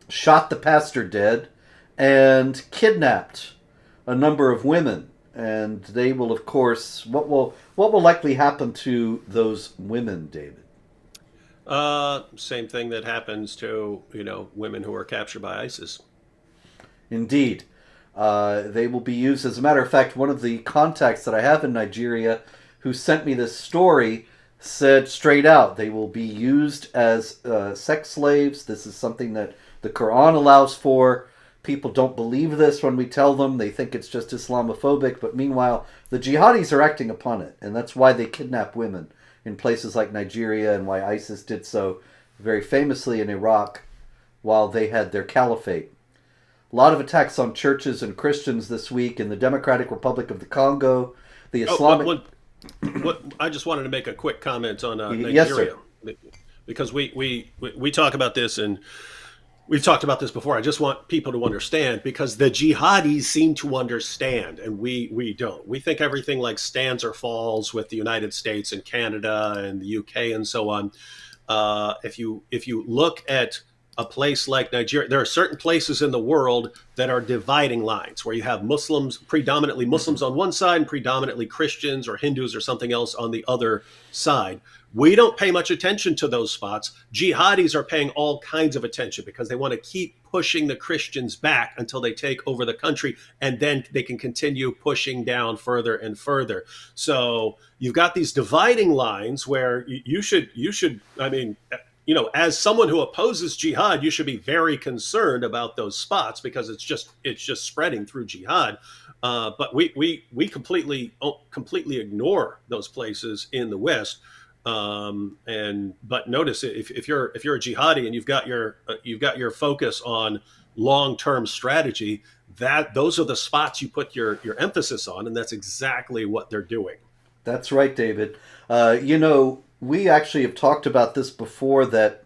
shot the pastor dead, and kidnapped a number of women. And they will, of course, what will likely happen to those women, David? Same thing that happens to, women who are captured by ISIS. Indeed. They will be used. As a matter of fact, one of the contacts that I have in Nigeria who sent me this story said straight out they will be used as sex slaves. This is something that the Quran allows for. People don't believe this when we tell them. They think it's just Islamophobic. But meanwhile, the jihadis are acting upon it. And that's why they kidnap women in places like Nigeria, and why ISIS did so very famously in Iraq while they had their caliphate. A lot of attacks on churches and Christians this week in the Democratic Republic of the Congo. The Islamic... I just wanted to make a quick comment on Nigeria. Yes, sir. Because we talk about this, and we've talked about this before. I just want people to understand, because the jihadis seem to understand, and we don't. We think everything like stands or falls with the United States and Canada and the UK and so on. If you look at a place like Nigeria, there are certain places in the world that are dividing lines, where you have Muslims, predominantly Muslims on one side, and predominantly Christians or Hindus or something else on the other side. We don't pay much attention to those spots. Jihadis are paying all kinds of attention because they want to keep pushing the Christians back until they take over the country, and then they can continue pushing down further and further. So you've got these dividing lines where you should, I mean, as someone who opposes jihad, you should be very concerned about those spots, because it's just spreading through jihad. But we completely ignore those places in the West. But notice, if you're a jihadi and you've got your focus on long-term strategy, those are the spots you put your emphasis on, and that's exactly what they're doing. That's right, David. We actually have talked about this before, that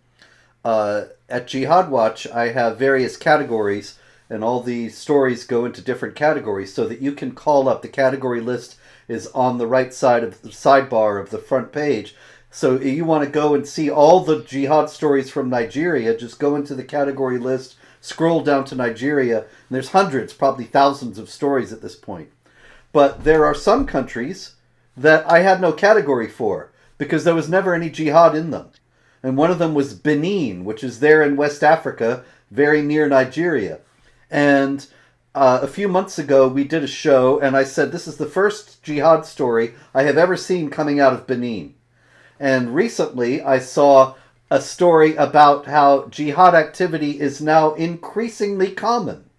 at Jihad Watch, I have various categories, and all the stories go into different categories so that you can call up. The category list is on the right side of the sidebar of the front page. So if you want to go and see all the jihad stories from Nigeria, just go into the category list, scroll down to Nigeria, and there's hundreds, probably thousands of stories at this point. But there are some countries that I had no category for, because there was never any jihad in them. And one of them was Benin, which is there in West Africa, very near Nigeria. And a few months ago, we did a show, and I said, this is the first jihad story I have ever seen coming out of Benin. And recently, I saw a story about how jihad activity is now increasingly common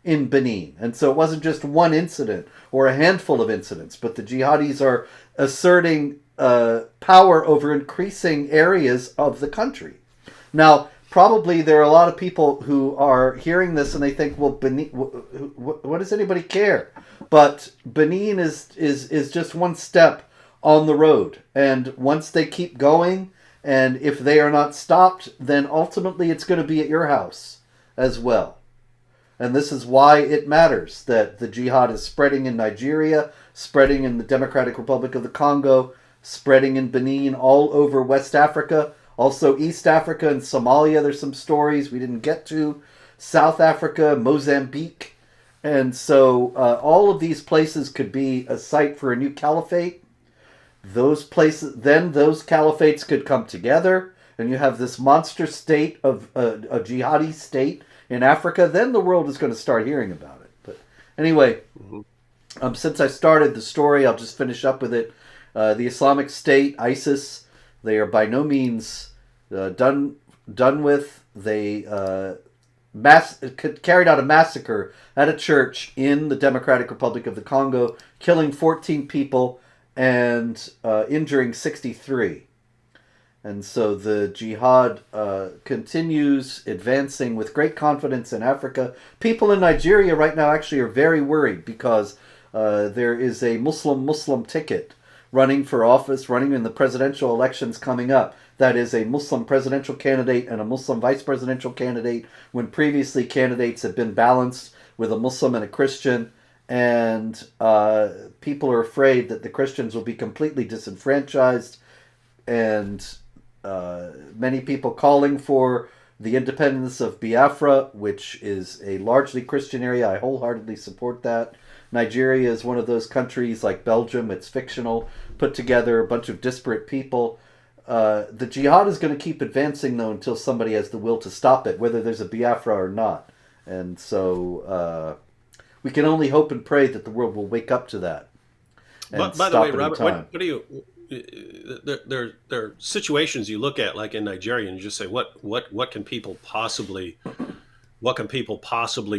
in Benin. And so it wasn't just one incident or a handful of incidents, but the jihadis are asserting power over increasing areas of the country. Now, probably there are a lot of people who are hearing this and they think, well, Benin, what does anybody care? But Benin is just one step on the road. And once they keep going, and if they are not stopped, then ultimately it's going to be at your house as well. And this is why it matters that the jihad is spreading in Nigeria, spreading in the Democratic Republic of the Congo, spreading in Benin, all over West Africa, also East Africa and Somalia. There's some stories we didn't get to. South Africa, Mozambique. And so all of these places could be a site for a new caliphate. Those places, then those caliphates could come together, and you have this monster state of a jihadi state in Africa. Then the world is going to start hearing about it. But anyway, since I started the story, I'll just finish up with it. The Islamic State, ISIS, they are by no means done with. They carried out a massacre at a church in the Democratic Republic of the Congo, killing 14 people and injuring 63. And so the jihad continues advancing with great confidence in Africa. People in Nigeria right now actually are very worried because there is a Muslim ticket running for office, running in the presidential elections coming up. That is a Muslim presidential candidate and a Muslim vice presidential candidate, when previously candidates had been balanced with a Muslim and a Christian. And people are afraid that the Christians will be completely disenfranchised, and many people calling for the independence of Biafra, which is a largely Christian area. I wholeheartedly support that. Nigeria is one of those countries like Belgium. It's fictional, put together, a bunch of disparate people. The jihad is going to keep advancing, though, until somebody has the will to stop it, whether there's a Biafra or not. And so we can only hope and pray that the world will wake up to that. But by the way, Robert, what do you? There are situations you look at, like in Nigeria, and you just say, what can people possibly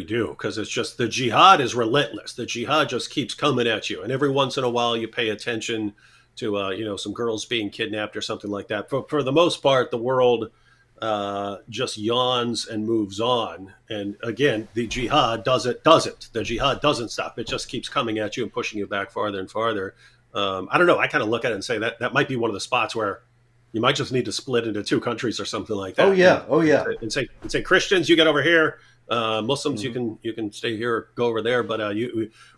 do? Because it's just, the jihad is relentless. The jihad just keeps coming at you, and every once in a while you pay attention to some girls being kidnapped or something like that. For the most part, the world just yawns and moves on. And again, the jihad doesn't. The jihad doesn't stop. It just keeps coming at you and pushing you back farther and farther. I don't know. I kind of look at it and say that might be one of the spots where you might just need to split into two countries or something like that. Oh yeah. And say Christians, you get over here. Muslims, you can stay here or go over there. But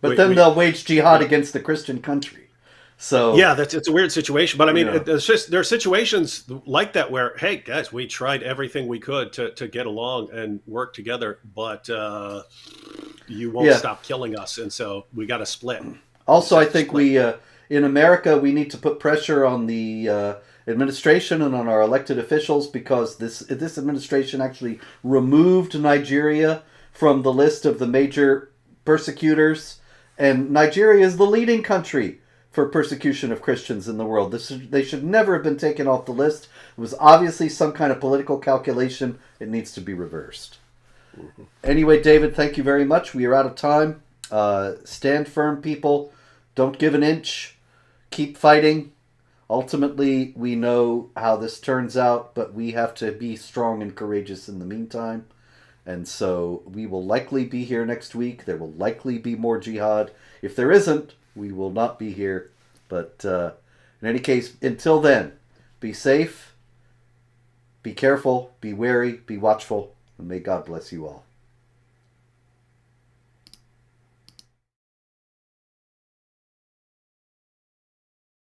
they'll wage jihad against the Christian country. So yeah, it's a weird situation. But I mean, it's just, there are situations like that where, hey guys, we tried everything we could to get along and work together, but you won't stop killing us, and so we got to split. Also, I think we in America, we need to put pressure on the administration and on our elected officials, because this administration actually removed Nigeria from the list of the major persecutors, and Nigeria is the leading country for persecution of Christians in the world. They should never have been taken off the list. It was obviously some kind of political calculation. It needs to be reversed. Mm-hmm. Anyway, David, thank you very much. We are out of time. Stand firm, people. Don't give an inch. Keep fighting. Ultimately, we know how this turns out, but we have to be strong and courageous in the meantime. And so we will likely be here next week. There will likely be more jihad. If there isn't, we will not be here. But in any case, until then, be safe, be careful, be wary, be watchful, and may God bless you all.